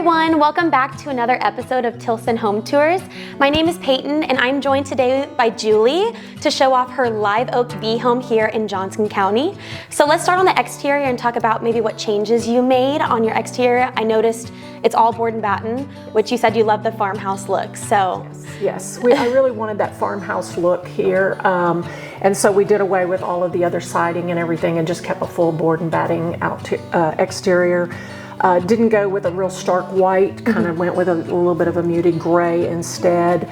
everyone, welcome back to another episode of Tilson Home Tours. My name is Peyton and I'm joined today by Julie to show off her live oak bee home here in Johnson County. So let's start on the exterior and talk about maybe what changes you made on your exterior. I noticed it's all board and batten, which you said you love the farmhouse look, so. Yes, I really wanted that farmhouse look here, and so we did away with all of the other siding and everything and just kept a full board and batting exterior. Didn't go with a real stark white, kind of went with a little bit of a muted gray instead.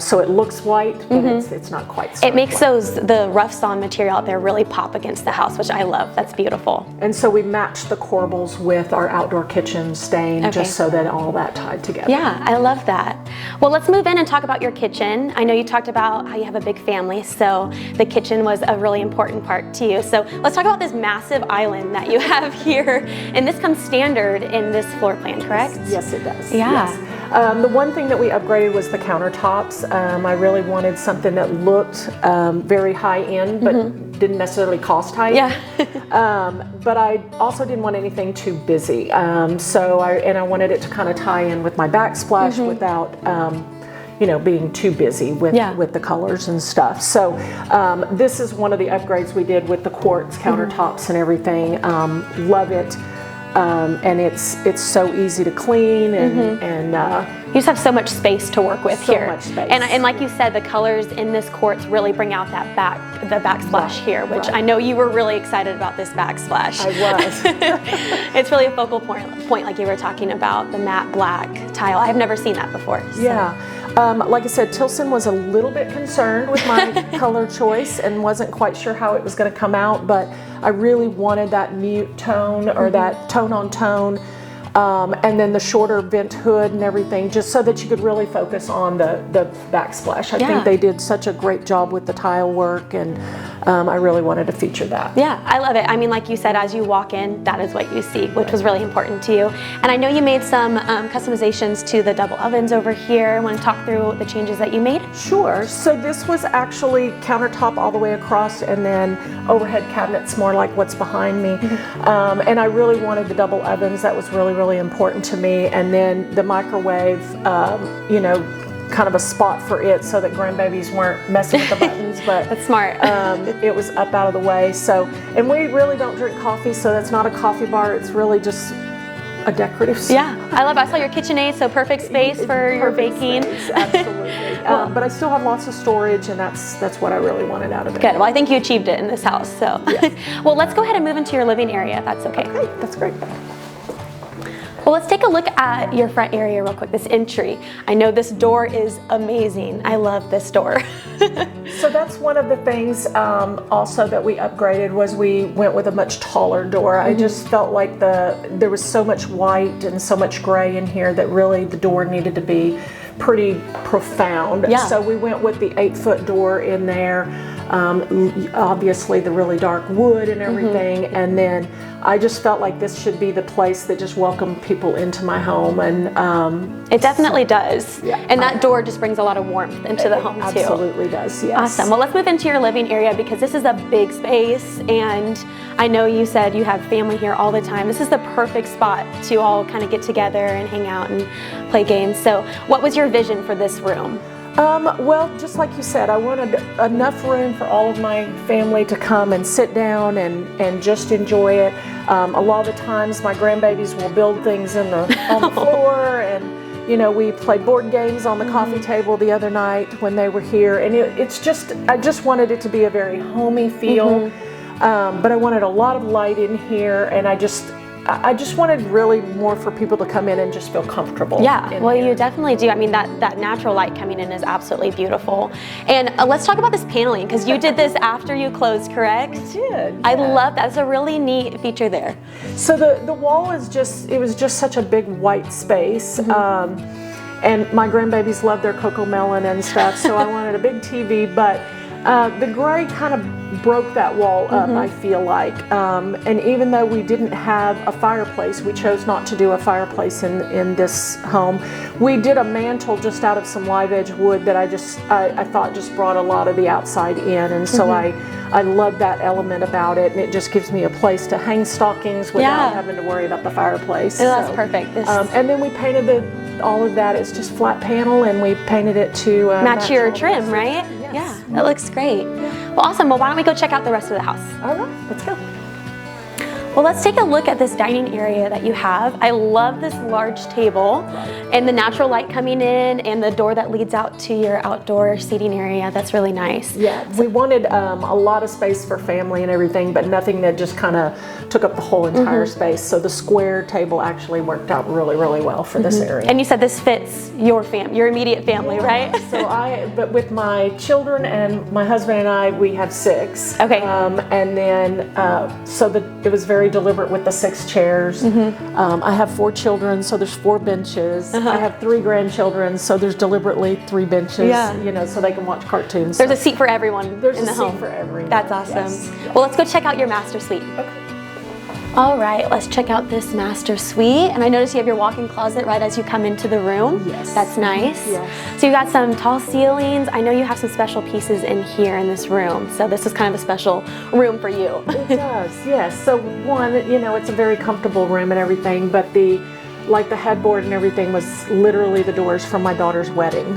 So it looks white, but it's not quite stark. It makes the rough sawn material out there really pop against the house, which I love. That's beautiful. And so we matched the corbels with our outdoor kitchen stain, just so that all that tied together. Yeah, I love that. Well, let's move in and talk about your kitchen. I know you talked about how you have a big family, so the kitchen was a really important part to you. So let's talk about this massive island that you have here, and this comes standard in this floor plan, correct? Yes, it does. Yeah. Yes. The one thing that we upgraded was the countertops. I really wanted something that looked very high end, but didn't necessarily cost high. Yeah. But I also didn't want anything too busy. So I wanted it to kind of tie in with my backsplash without, being too busy with the colors and stuff. So this is one of the upgrades we did with the quartz countertops and everything. Love it. And it's so easy to clean and you just have so much space to work with here. So much space. And like you said, the colors in this quartz really bring out that backsplash here, which I know you were really excited about this backsplash. I was. It's really a focal point like you were talking about, the matte black tile. I've never seen that before. So. Yeah. Like I said, Tilson was a little bit concerned with my color choice and wasn't quite sure how it was going to come out, but I really wanted that mute tone or that tone on tone, and then the shorter vent hood and everything, just so that you could really focus on the backsplash. I think they did such a great job with the tile work, and I really wanted to feature that. Yeah, I love it. I mean, like you said, as you walk in, that is what you see, which was really important to you. And I know you made some customizations to the double ovens over here. I want to talk through the changes that you made? Sure. So this was actually countertop all the way across, and then overhead cabinets more like what's behind me. And I really wanted the double ovens. That was really important to me. And then the microwave, kind of a spot for it so that grandbabies weren't messing with the buttons, but that's smart. It was up out of the way. So, and we really don't drink coffee, so that's not a coffee bar. It's really just a decorative space. Yeah, I love it. I saw your KitchenAid, so perfect space for your baking. Space, absolutely. But I still have lots of storage, and that's what I really wanted out of it. Good. Well, I think you achieved it in this house. So, well, let's go ahead and move into your living area, if that's okay. Okay, that's great. Well, let's take a look at your front area real quick, this entry. I know this door is amazing. I love this door. So that's one of the things also that we upgraded was we went with a much taller door. I just felt like there was so much white and so much gray in here that really the door needed to be pretty profound. Yeah. So we went with the 8-foot door in there. Obviously the really dark wood and everything, and then I just felt like this should be the place that just welcomed people into my home, and it definitely does. Yeah, and that door just brings a lot of warmth into the home too. Absolutely does. Yes. Awesome. Well, let's move into your living area because this is a big space, and I know you said you have family here all the time. This is the perfect spot to all kind of get together and hang out and play games. So, what was your vision for this room? Well, just like you said, I wanted enough room for all of my family to come and sit down and just enjoy it. A lot of the times my grandbabies will build things on the floor, and we played board games on the coffee table the other night when they were here, and I just wanted it to be a very homey feel, but I wanted a lot of light in here, and I just wanted really more for people to come in and just feel comfortable. Yeah, well, you definitely do. I mean, that natural light coming in is absolutely beautiful. And let's talk about this paneling, because you did this after you closed, correct? I did. I love that. It's a really neat feature there. So the wall is it was just such a big white space. And my grandbabies love their cocoa melon and stuff, so I wanted a big TV, but The gray kind of broke that wall up, I feel like. And even though we didn't have a fireplace, we chose not to do a fireplace in this home. We did a mantle just out of some live edge wood that I thought just brought a lot of the outside in, and so I love that element about it, and it just gives me a place to hang stockings without having to worry about the fireplace. Oh, that's perfect. And then we painted all of that. It's just flat panel, and we painted it to match your trim, right? Yes. Yeah, that looks great. Well, awesome. Well, why don't we go check out the rest of the house? All right, let's go. Well, let's take a look at this dining area that you have. I love this large table and the natural light coming in and the door that leads out to your outdoor seating area. That's really nice. Yeah, we wanted a lot of space for family and everything, but nothing that just kind of took up the whole entire space. So the square table actually worked out really, really well for this area. And you said this fits your immediate family, right? So but with my children and my husband and I, we have 6. Okay. And then, it was very deliberate with the 6 chairs. I have 4 children, so there's 4 benches. I have 3 grandchildren, so there's deliberately 3 benches, so they can watch cartoons. There's a seat for everyone in the home. There's a seat for everyone. That's awesome. Yes. Well, let's go check out your master suite. Okay. All right, let's check out this master suite. And I notice you have your walk-in closet right as you come into the room. Yes. That's nice. Yes. So you got some tall ceilings. I know you have some special pieces in here in this room. So this is kind of a special room for you. It does, yes. So one, it's a very comfortable room and everything, but the headboard and everything was literally the doors from my daughter's wedding.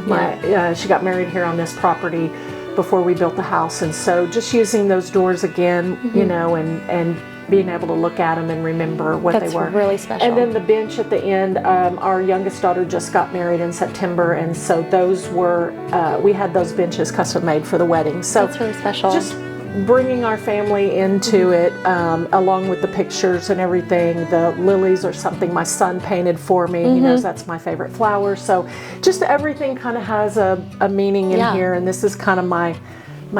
She got married here on this property before we built the house, and so just using those doors again, and being able to look at them and remember what they were. That's really special. And then the bench at the end, our youngest daughter just got married in September, and so those were, we had those benches custom made for the wedding. So that's really special. Just bringing our family into it, along with the pictures and everything. The lilies are something my son painted for me. He knows that's my favorite flower. So just everything kind of has a meaning in here, and this is kind of my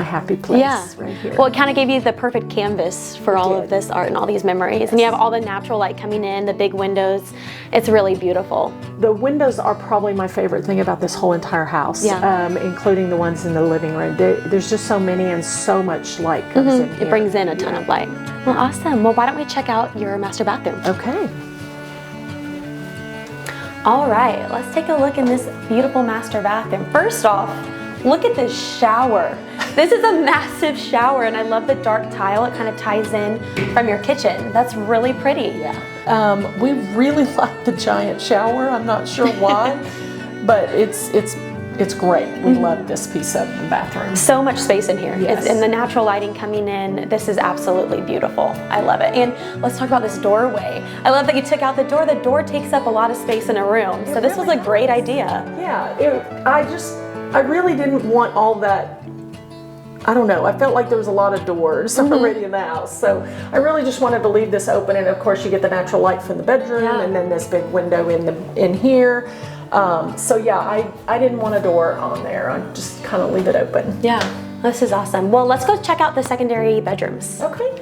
happy place right here. Well, it kind of gave you the perfect canvas for all of this art and all these memories. Yes. And you have all the natural light coming in, the big windows. It's really beautiful. The windows are probably my favorite thing about this whole entire house, including the ones in the living room. There's just so many and so much light comes in here. It brings in a ton of light. Well, awesome. Well, why don't we check out your master bathroom? Okay. All right, let's take a look in this beautiful master bathroom. First off, look at this shower. This is a massive shower, and I love the dark tile. It kind of ties in from your kitchen. That's really pretty. Yeah. We really like the giant shower. I'm not sure why, but it's great. We love this piece of the bathroom. So much space in here. Yes. And the natural lighting coming in, this is absolutely beautiful. I love it. And let's talk about this doorway. I love that you took out the door. The door takes up a lot of space in a room. So this was a great idea. Yeah, I really didn't want all that. I don't know, I felt like there was a lot of doors already in the house. So I really just wanted to leave this open, and of course you get the natural light from the bedroom and then this big window in here. So yeah, I didn't want a door on there. I just kind of leave it open. Yeah, this is awesome. Well, let's go check out the secondary bedrooms. Okay.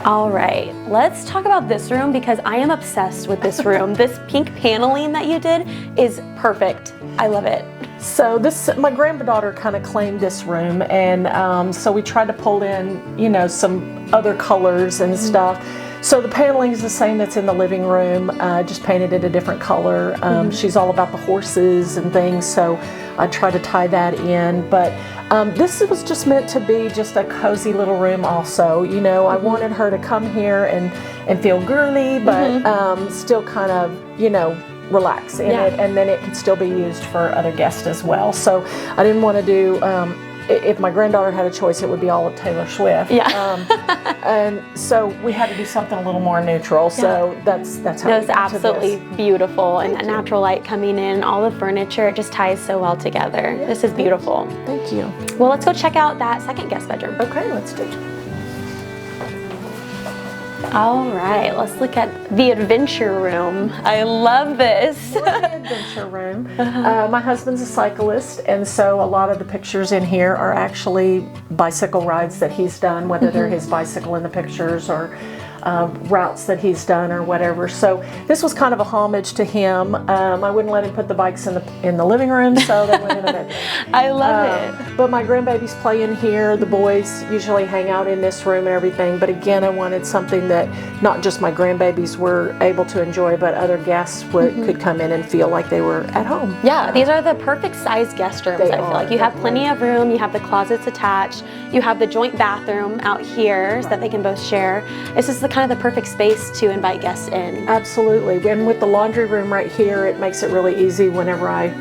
All right, let's talk about this room because I am obsessed with this room. This pink paneling that you did is perfect. I love it. So my granddaughter kind of claimed this room, and so we tried to pull in, some other colors and stuff. So the paneling is the same that's in the living room, just painted it a different color. She's all about the horses and things, so I try to tie that in. But this was just meant to be just a cozy little room also. I wanted her to come here and feel girly, but still kind of, relax in it, and then it could still be used for other guests as well. So I didn't want to do, if my granddaughter had a choice, it would be all of Taylor Swift. And so we had to do something a little more neutral. So that's how it's absolutely beautiful, and that natural light coming in, all the furniture, it just ties so well together. Yeah, this is beautiful. Thank you. Well, let's go check out that second guest bedroom. Okay, let's do it. All right, let's look at the adventure room. I love this. The adventure room. My husband's a cyclist, and so a lot of the pictures in here are actually bicycle rides that he's done, whether they're his bicycle in the pictures or routes that he's done or whatever. So this was kind of a homage to him. I wouldn't let him put the bikes in the living room, so they went in the bedroom. I love it. But my grandbabies play in here. The boys usually hang out in this room and everything. But again, I wanted something that not just my grandbabies were able to enjoy, but other guests could come in and feel like they were at home. Yeah, these are the perfect size guest rooms. I feel like you have plenty of room. You have the closets attached. You have the joint bathroom out here so that they can both share. This is the kind of the perfect space to invite guests in. Absolutely. And with the laundry room right here, it makes it really easy whenever I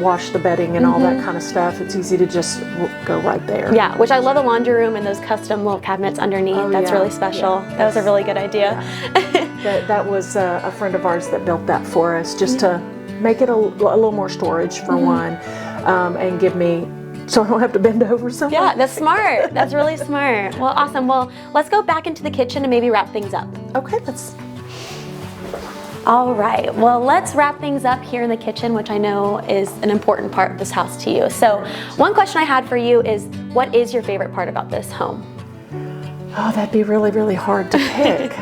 wash the bedding and all that kind of stuff. It's easy to just go right there. Yeah, which I love the laundry room and those custom little cabinets underneath. Oh, That's yeah. really special. Yeah. That was a really good idea. Yeah. That was a friend of ours that built that for us, just to make it a little more storage for one, and give me, so I don't have to bend over so much. Yeah, that's smart. That's really smart. Well, awesome. Well, let's go back into the kitchen and maybe wrap things up. Okay, let's. All right, well, let's wrap things up here in the kitchen, which I know is an important part of this house to you. So one question I had for you is, what is your favorite part about this home? Oh, that'd be really, really hard to pick.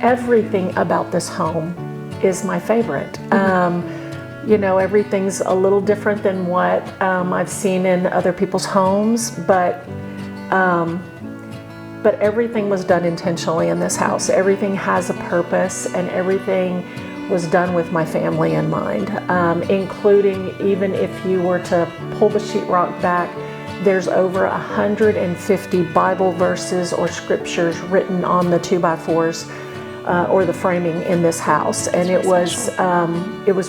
Everything about this home is my favorite. Everything's a little different than what I've seen in other people's homes, but everything was done intentionally in this house. Everything has a purpose, and everything was done with my family in mind, including even if you were to pull the sheetrock back, there's over 150 Bible verses or scriptures written on the 2x4s or the framing in this house, and it was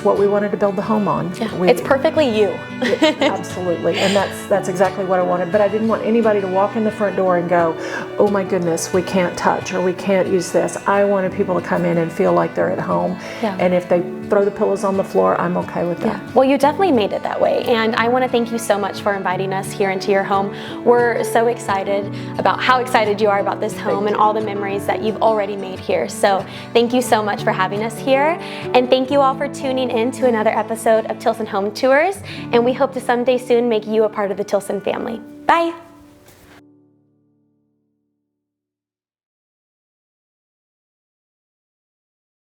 what we wanted to build the home on. Yeah, it's perfectly you. Absolutely, and that's exactly what I wanted. But I didn't want anybody to walk in the front door and go, "Oh my goodness, we can't touch or we can't use this." I wanted people to come in and feel like they're at home. Yeah. And if they throw the pillows on the floor, I'm okay with that. Yeah. Well, you definitely made it that way, and I want to thank you so much for inviting us here into your home. We're so excited about how excited you are about this home and all the memories that you've already made here. So thank you so much for having us here, and thank you all for tuning in to another episode of Tilson Home Tours, and we hope to someday soon make you a part of the Tilson family. Bye.